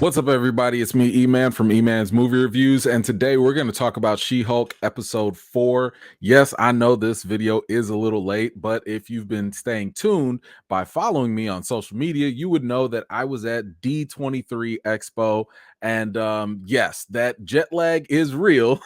What's up, everybody? It's me, E-Man from E-Man's Movie Reviews, and today we're going to talk about She-Hulk Episode 4. Yes, I know this video is a little late, but if you've been staying tuned by following me on social media, you would know that I was at D23 Expo, and yes, that jet lag is real,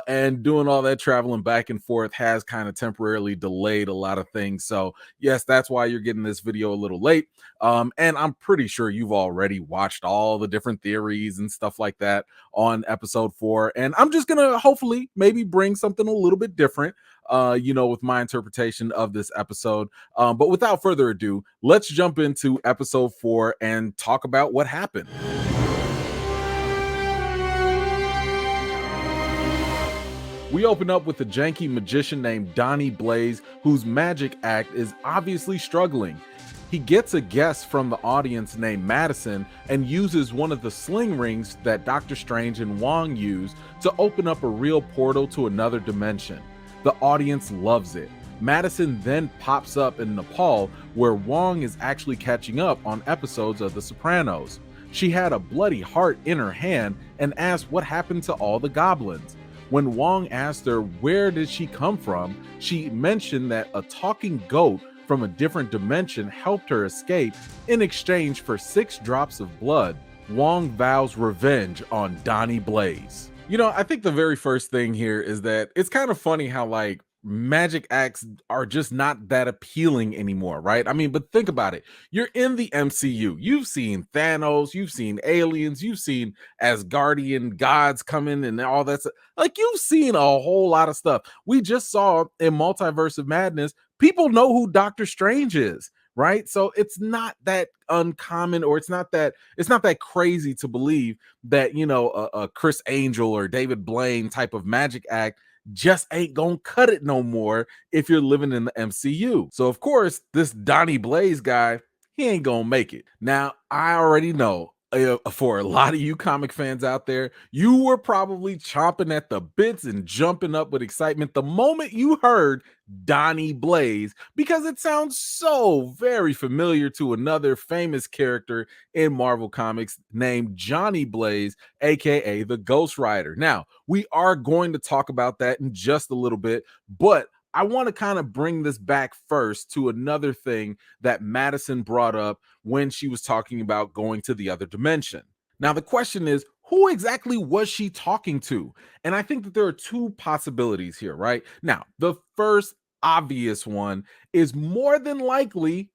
and doing all that traveling back and forth has kind of temporarily delayed a lot of things. So yes, that's why you're getting this video a little late. And I'm pretty sure you've already watched all the different theories and stuff like that on episode 4. And I'm just gonna hopefully maybe bring something a little bit different, with my interpretation of this episode. But without further ado, let's jump into episode 4 and talk about what happened. We open up with a janky magician named Donnie Blaze, whose magic act is obviously struggling. He gets a guest from the audience named Madison and uses one of the sling rings that Doctor Strange and Wong use to open up a real portal to another dimension. The audience loves it. Madison then pops up in Nepal, where Wong is actually catching up on episodes of The Sopranos. She had a bloody heart in her hand and asked what happened to all the goblins. When Wong asked her where did she come from, she mentioned that a talking goat from a different dimension helped her escape in exchange for 6 drops of blood. Wong vows revenge on Donnie Blaze. I think the very first thing here is that it's kind of funny how magic acts are just not that appealing anymore, right? I mean, but think about it. You're in the MCU. You've seen Thanos, you've seen aliens, you've seen Asgardian gods coming and all that stuff. Like, you've seen a whole lot of stuff. We just saw in Multiverse of Madness, people know who Doctor Strange is, right? So it's not that uncommon, or it's not that crazy to believe that, a Chris Angel or David Blaine type of magic act just ain't gonna cut it no more if you're living in the MCU. So of course, this Donnie Blaze guy, he ain't gonna make it. Now, I already know for a lot of you comic fans out there, you were probably chomping at the bits and jumping up with excitement the moment you heard Donnie Blaze, because it sounds so very familiar to another famous character in Marvel Comics named Johnny Blaze, aka the Ghost Rider. Now, we are going to talk about that in just a little bit, but I want to kind of bring this back first to another thing that Madison brought up when she was talking about going to the other dimension. Now, the question is, who exactly was she talking to? And I think that there are 2 possibilities here, right? Now, the first obvious one is more than likely,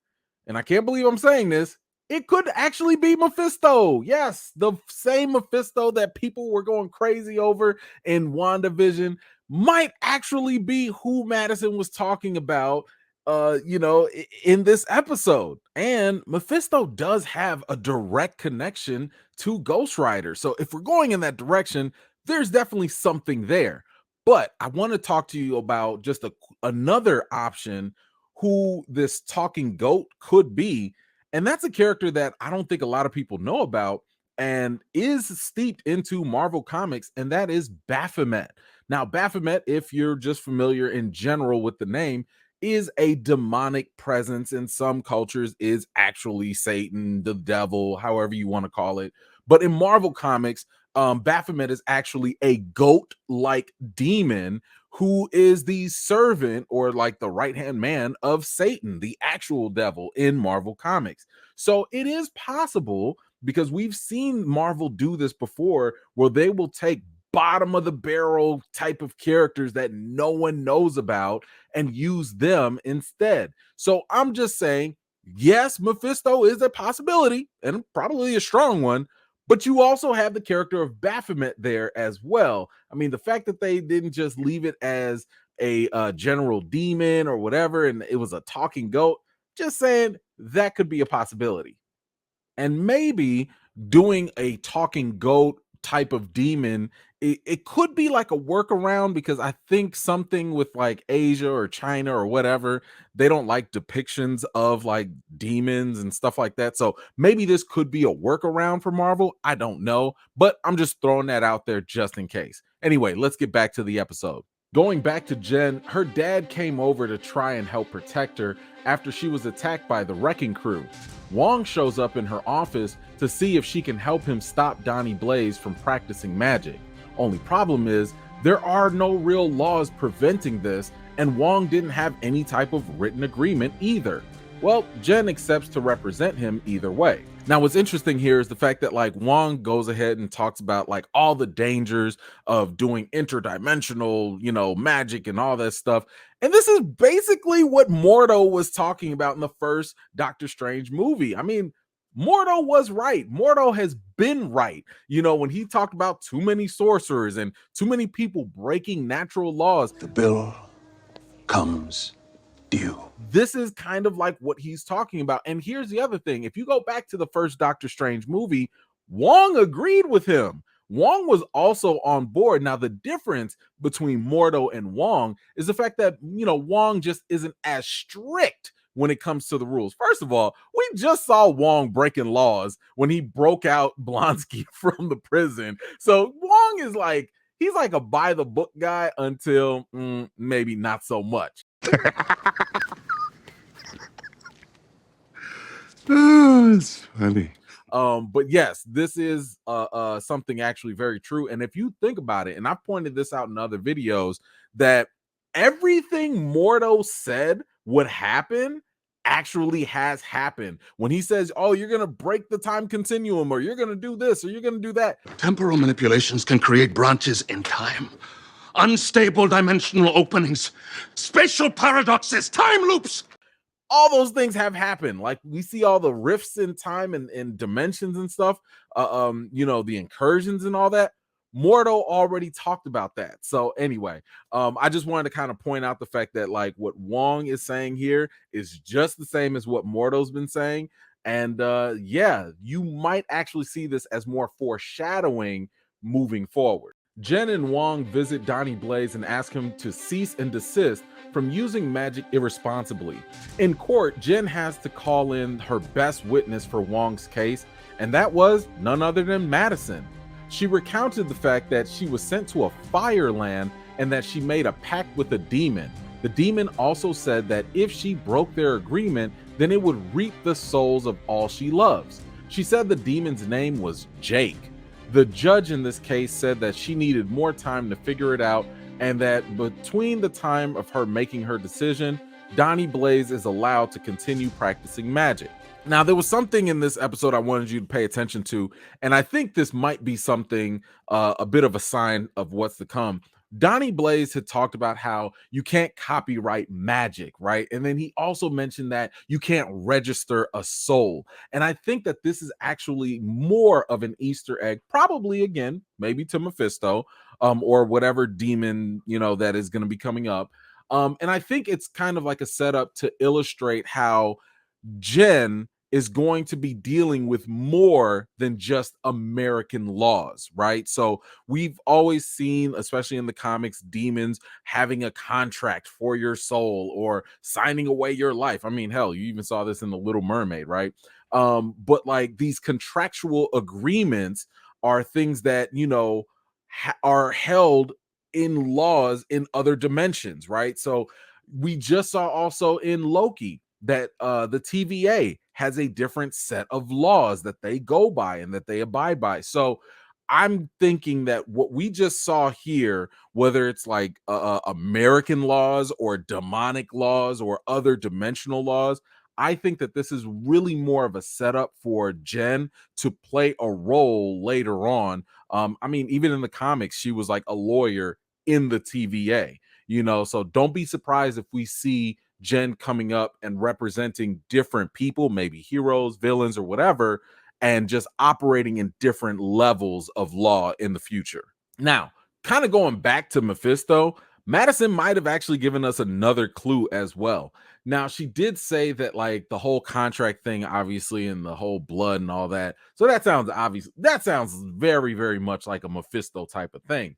and I can't believe I'm saying this, it could actually be Mephisto. Yes, the same Mephisto that people were going crazy over in WandaVision might actually be who Madison was talking about, in this episode. And Mephisto does have a direct connection to Ghost Rider. So if we're going in that direction, there's definitely something there. But I want to talk to you about just another option who this talking goat could be. And that's a character that I don't think a lot of people know about and is steeped into Marvel Comics, and that is Baphomet. Now, Baphomet, if you're just familiar in general with the name, is a demonic presence in some cultures, is actually Satan, the devil, however you want to call it. But in Marvel Comics, Baphomet is actually a goat-like demon who is the servant, or like the right-hand man of Satan, the actual devil in Marvel Comics. So it is possible, because we've seen Marvel do this before, where they will take bottom of the barrel type of characters that no one knows about and use them instead. So I'm just saying, yes, Mephisto is a possibility, and probably a strong one, but you also have the character of Baphomet there as well. I mean, the fact that they didn't just leave it as a general demon or whatever, and it was a talking goat, just saying that could be a possibility. And maybe doing a talking goat type of demon, it could be like a workaround, because I think something with like Asia or China or whatever, they don't like depictions of like demons and stuff like that. So maybe this could be a workaround for Marvel. I don't know, but I'm just throwing that out there just in case. Anyway, let's get back to the episode. Going back to Jen, her dad came over to try and help protect her after she was attacked by the wrecking crew. Wong shows up in her office to see if she can help him stop Donnie Blaze from practicing magic. Only problem is, there are no real laws preventing this, and Wong didn't have any type of written agreement either. Well, Jen accepts to represent him either way. Now, what's interesting here is the fact that like Wong goes ahead and talks about like all the dangers of doing interdimensional, magic and all that stuff. And this is basically what Mordo was talking about in the first Doctor Strange movie. I mean, Mordo was right. Mordo has been right. When he talked about too many sorcerers and too many people breaking natural laws. The bill comes due. This is kind of like what he's talking about. And here's the other thing. If you go back to the first Doctor Strange movie, Wong agreed with him. Wong was also on board. Now, the difference between Mordo and Wong is the fact that, Wong just isn't as strict when it comes to the rules. First of all, we just saw Wong breaking laws when he broke out Blonsky from the prison. So Wong is like, he's like a by the book guy until maybe not so much. Oh, it's funny. But yes, this is something actually very true. And if you think about it, and I've pointed this out in other videos, that everything Mordo said would happen actually has happened. When he says, oh, you're gonna break the time continuum, or you're gonna do this, or you're gonna do that. Temporal manipulations can create branches in time, unstable dimensional openings, spatial paradoxes, time loops. All those things have happened. Like we see all the rifts in time and dimensions and stuff, the incursions and all that. Mordo already talked about that. So anyway, I just wanted to kind of point out the fact that like what Wong is saying here is just the same as what Mordo's been saying. And yeah, you might actually see this as more foreshadowing moving forward. Jen and Wong visit Donnie Blaze and ask him to cease and desist from using magic irresponsibly. In court, Jen has to call in her best witness for Wong's case, and that was none other than Madison. She recounted the fact that she was sent to a fire land and that she made a pact with a demon. The demon also said that if she broke their agreement, then it would reap the souls of all she loves. She said the demon's name was Jake. The judge in this case said that she needed more time to figure it out, and that between the time of her making her decision, Donnie Blaze is allowed to continue practicing magic. Now, there was something in this episode I wanted you to pay attention to, and I think this might be something, a bit of a sign of what's to come. Donnie Blaze had talked about how you can't copyright magic, right? And then he also mentioned that you can't register a soul. And I think that this is actually more of an Easter egg, probably again, maybe to Mephisto, or whatever demon, that is going to be coming up. And I think it's kind of like a setup to illustrate how Jen is going to be dealing with more than just American laws, right? So we've always seen, especially in the comics, demons having a contract for your soul or signing away your life. I mean, hell, you even saw this in The Little Mermaid, right? But like these contractual agreements are things that, are held in laws in other dimensions, right? So we just saw also in Loki that the TVA has a different set of laws that they go by and that they abide by. So I'm thinking that what we just saw here, whether it's like American laws or demonic laws or other dimensional laws, I think that this is really more of a setup for Jen to play a role later on. I mean, even in the comics, she was like a lawyer in the TVA, so don't be surprised if we see Jen coming up and representing different people, maybe heroes, villains, or whatever, and just operating in different levels of law in the future. Now, kind of going back to Mephisto, Madison might have actually given us another clue as well. Now, she did say that like the whole contract thing, obviously, and the whole blood and all that. So that sounds obvious. That sounds very, very much like a Mephisto type of thing.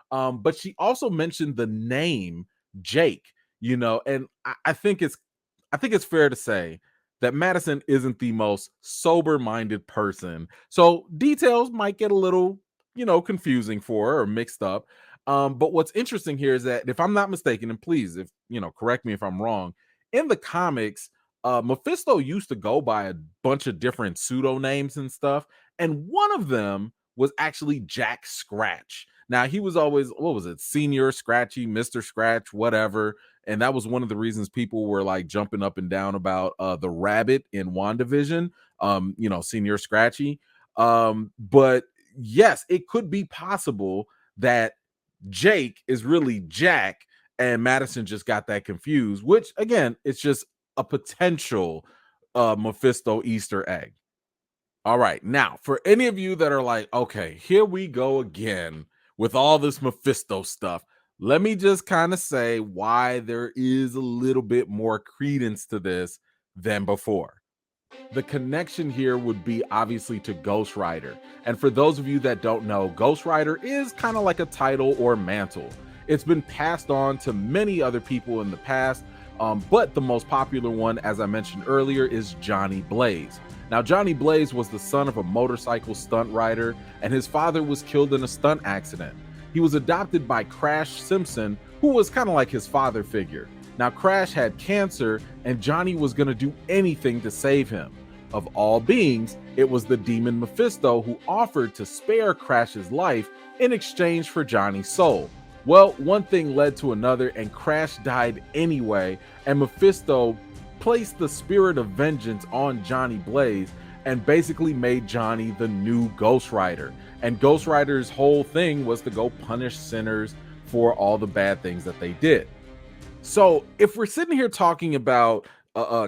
But she also mentioned the name Jake, and I think it's fair to say that Madison isn't the most sober-minded person. So details might get a little, confusing for her or mixed up. But what's interesting here is that if I'm not mistaken, and please, if correct me if I'm wrong, in the comics, Mephisto used to go by a bunch of different pseudo names and stuff, and one of them was actually Jack Scratch. Now he was always, what was it, Senior Scratchy, Mr. Scratch, whatever, and that was one of the reasons people were like jumping up and down about the rabbit in WandaVision, Senior Scratchy. But yes, it could be possible that Jake is really Jack and Madison just got that confused, which again, it's just a potential Mephisto Easter egg. All right, now for any of you that are like, okay, here we go again with all this Mephisto stuff, let me just kind of say why there is a little bit more credence to this than before. The connection here would be obviously to Ghost Rider. And for those of you that don't know, Ghost Rider is kind of like a title or mantle. It's been passed on to many other people in the past, but the most popular one, as I mentioned earlier, is Johnny Blaze. Now, Johnny Blaze was the son of a motorcycle stunt rider, and his father was killed in a stunt accident. He was adopted by Crash Simpson, who was kind of like his father figure. Now, Crash had cancer, and Johnny was going to do anything to save him. Of all beings, it was the demon Mephisto who offered to spare Crash's life in exchange for Johnny's soul. Well, one thing led to another, and Crash died anyway, and Mephisto placed the spirit of vengeance on Johnny Blaze and basically made Johnny the new Ghost Rider. And Ghost Rider's whole thing was to go punish sinners for all the bad things that they did. So if we're sitting here talking about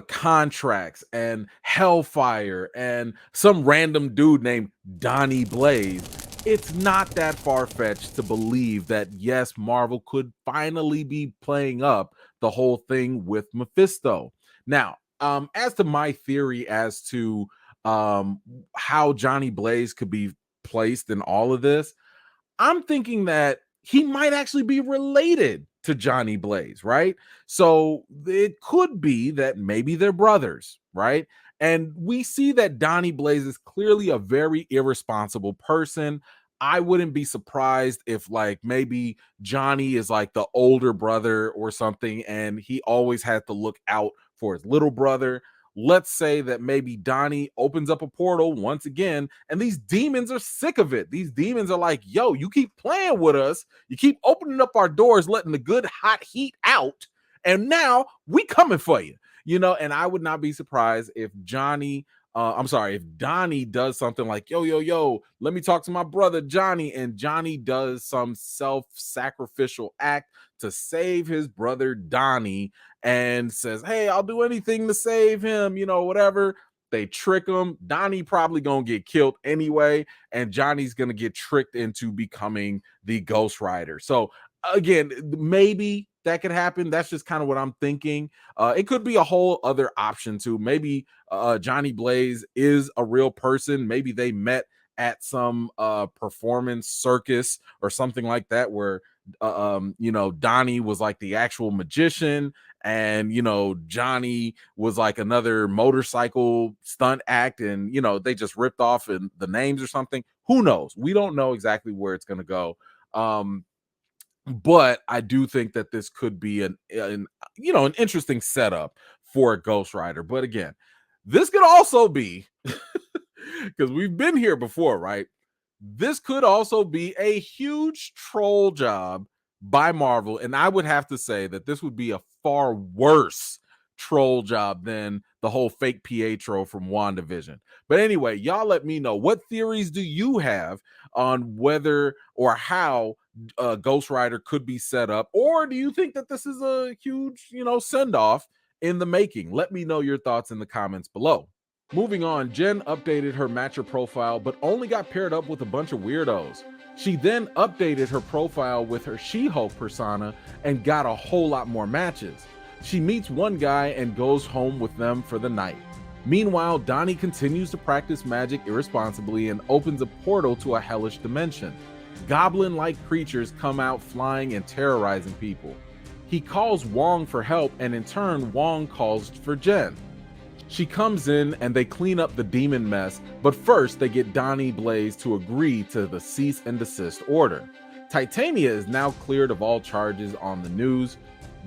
contracts and hellfire and some random dude named Donnie Blaze, it's not that far-fetched to believe that yes, Marvel could finally be playing up the whole thing with Mephisto. Now, as to my theory as to how Johnny Blaze could be placed in all of this, I'm thinking that he might actually be related to Johnny Blaze, right? So it could be that maybe they're brothers, right? And we see that Donnie Blaze is clearly a very irresponsible person. I wouldn't be surprised if like maybe Johnny is like the older brother or something, and he always had to look out for his little brother. Let's say that maybe Donnie opens up a portal once again, and these demons are sick of it. These demons are like, yo, you keep playing with us. You keep opening up our doors, letting the good hot heat out. And now we coming for you, and I would not be surprised if if Donnie does something like, yo, let me talk to my brother Johnny, and Johnny does some self-sacrificial act to save his brother Donnie and says, hey, I'll do anything to save him, whatever. They trick him. Donnie probably gonna get killed anyway, and Johnny's gonna get tricked into becoming the Ghost Rider. So again, maybe that could happen. That's just kind of what I'm thinking. It could be a whole other option too. Maybe Johnny Blaze is a real person. Maybe they met at some performance circus or something like that, where Donnie was like the actual magician, and Johnny was like another motorcycle stunt act, and they just ripped off in the names or something. Who knows? We don't know exactly where it's going to go. But I do think that this could be an interesting setup for a Ghost Rider. But again, this could also be because we've been here before, right? This could also be a huge troll job by Marvel, and I would have to say that this would be a far worse troll job than the whole fake Pietro from WandaVision. But anyway, y'all let me know, what theories do you have on whether or how Ghost Rider could be set up, or do you think that this is a huge, send-off in the making? Let me know your thoughts in the comments below. Moving on, Jen updated her matcher profile, but only got paired up with a bunch of weirdos. She then updated her profile with her She-Hulk persona and got a whole lot more matches. She meets one guy and goes home with them for the night. Meanwhile, Donnie continues to practice magic irresponsibly and opens a portal to a hellish dimension. Goblin-like creatures come out flying and terrorizing people. He calls Wong for help, and in turn, Wong calls for Jen. She comes in and they clean up the demon mess, but first they get Donnie Blaze to agree to the cease and desist order. Titania is now cleared of all charges on the news.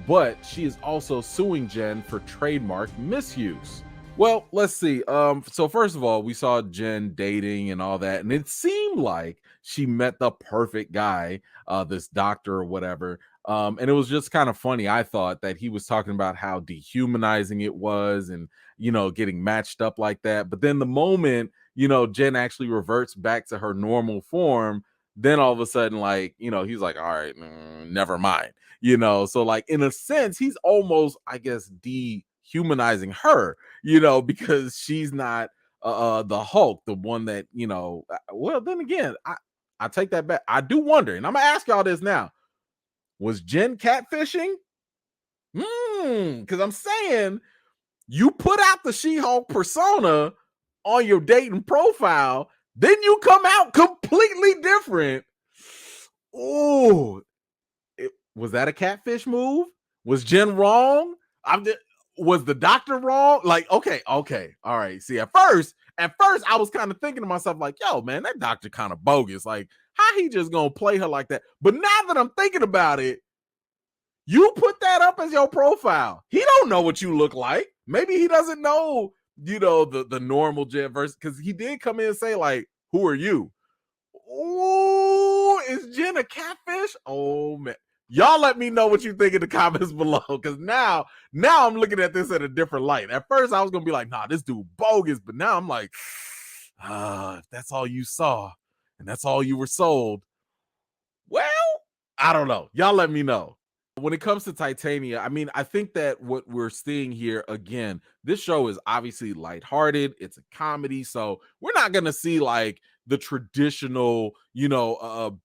but she is also suing Jen for trademark misuse. Well, let's see. So first of all, we saw Jen dating and all that, and it seemed like she met the perfect guy, this doctor or whatever. And it was just kind of funny. I thought that he was talking about how dehumanizing it was, and getting matched up like that. But then the moment Jen actually reverts back to her normal form, then all of a sudden, like he's like, all right, never mind. So like in a sense, he's almost, I guess, dehumanizing her because she's not the Hulk, the one that well, then again, I take that back. I do wonder, and I'm gonna ask y'all this now: was Jen catfishing? Because I'm saying you put out the She-Hulk persona on your dating profile, then you come out completely different. Oh, was that a catfish move? Was Jen wrong? Was the doctor wrong? Like, okay, all right. See, at first, I was kind of thinking to myself, like, yo, man, that doctor kind of bogus. Like, how he just gonna play her like that? But now that I'm thinking about it, you put that up as your profile. He don't know what you look like. Maybe he doesn't know, the normal Jen versus, because he did come in and say, like, who are you? Oh, is Jen a catfish? Oh man. Y'all let me know what you think in the comments below, because now I'm looking at this in a different light. At first, I was gonna be like, nah, this dude bogus, but now I'm like, if that's all you saw and that's all you were sold, well, I don't know. Y'all let me know. When it comes to Titania, I mean, I think that what we're seeing here, again, this show is obviously lighthearted. It's a comedy, so we're not gonna see like the traditional,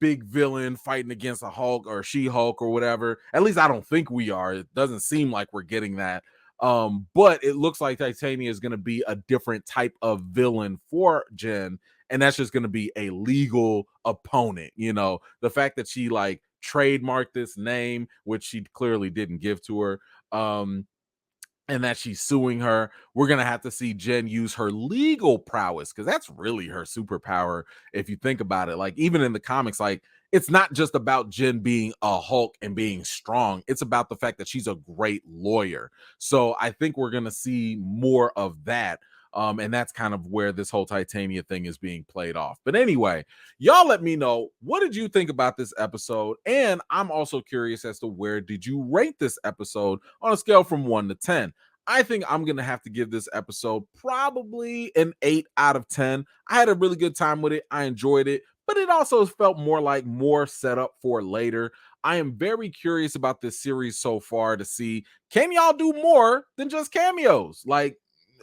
big villain fighting against a Hulk or She-Hulk or whatever. At least I don't think we are. It doesn't seem like we're getting that. But it looks like Titania is gonna be a different type of villain for Jen, and that's just gonna be a legal opponent. The fact that she like trademarked this name, which she clearly didn't give to her, and that she's suing her. We're gonna have to see Jen use her legal prowess, because that's really her superpower if you think about it. Like, even in the comics, like, it's not just about Jen being a Hulk and being strong, it's about the fact that she's a great lawyer. So I think we're gonna see more of that. And that's kind of where this whole Titania thing is being played off. But anyway, y'all let me know, what did you think about this episode? And I'm also curious as to where did you rate this episode on a scale from 1 to 10. I think I'm going to have to give this episode probably an 8 out of 10. I had a really good time with it. I enjoyed it, but it also felt more like more setup for later. I am very curious about this series so far to see, can y'all do more than just cameos? Like,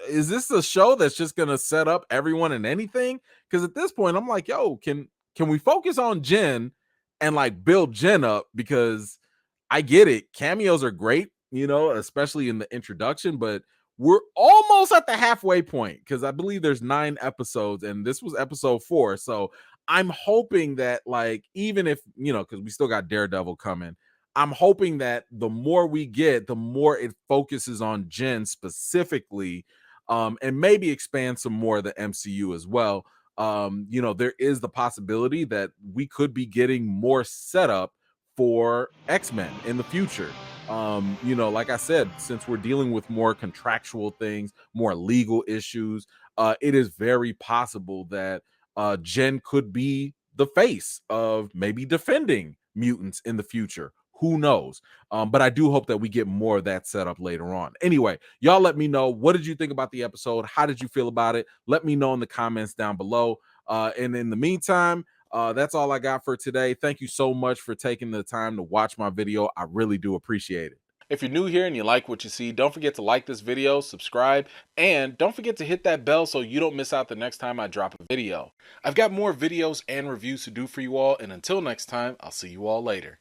is this a show that's just going to set up everyone and anything? Because at this point, I'm like, yo, can we focus on Jen and like build Jen up? Because I get it. Cameos are great, especially in the introduction, but we're almost at the halfway point, because I believe there's 9 episodes and this was episode 4. So I'm hoping that, like, even if, because we still got Daredevil coming, I'm hoping that the more we get, the more it focuses on Jen specifically, and maybe expand some more of the MCU as well. There is the possibility that we could be getting more setup for X-Men in the future. Like I said, since we're dealing with more contractual things, more legal issues, it is very possible that Jen could be the face of maybe defending mutants in the future. Who knows? But I do hope that we get more of that set up later on. Anyway, y'all let me know, what did you think about the episode? How did you feel about it? Let me know in the comments down below. And in the meantime, that's all I got for today. Thank you so much for taking the time to watch my video. I really do appreciate it. If you're new here and you like what you see, don't forget to like this video, subscribe, and don't forget to hit that bell so you don't miss out the next time I drop a video. I've got more videos and reviews to do for you all, and until next time, I'll see you all later.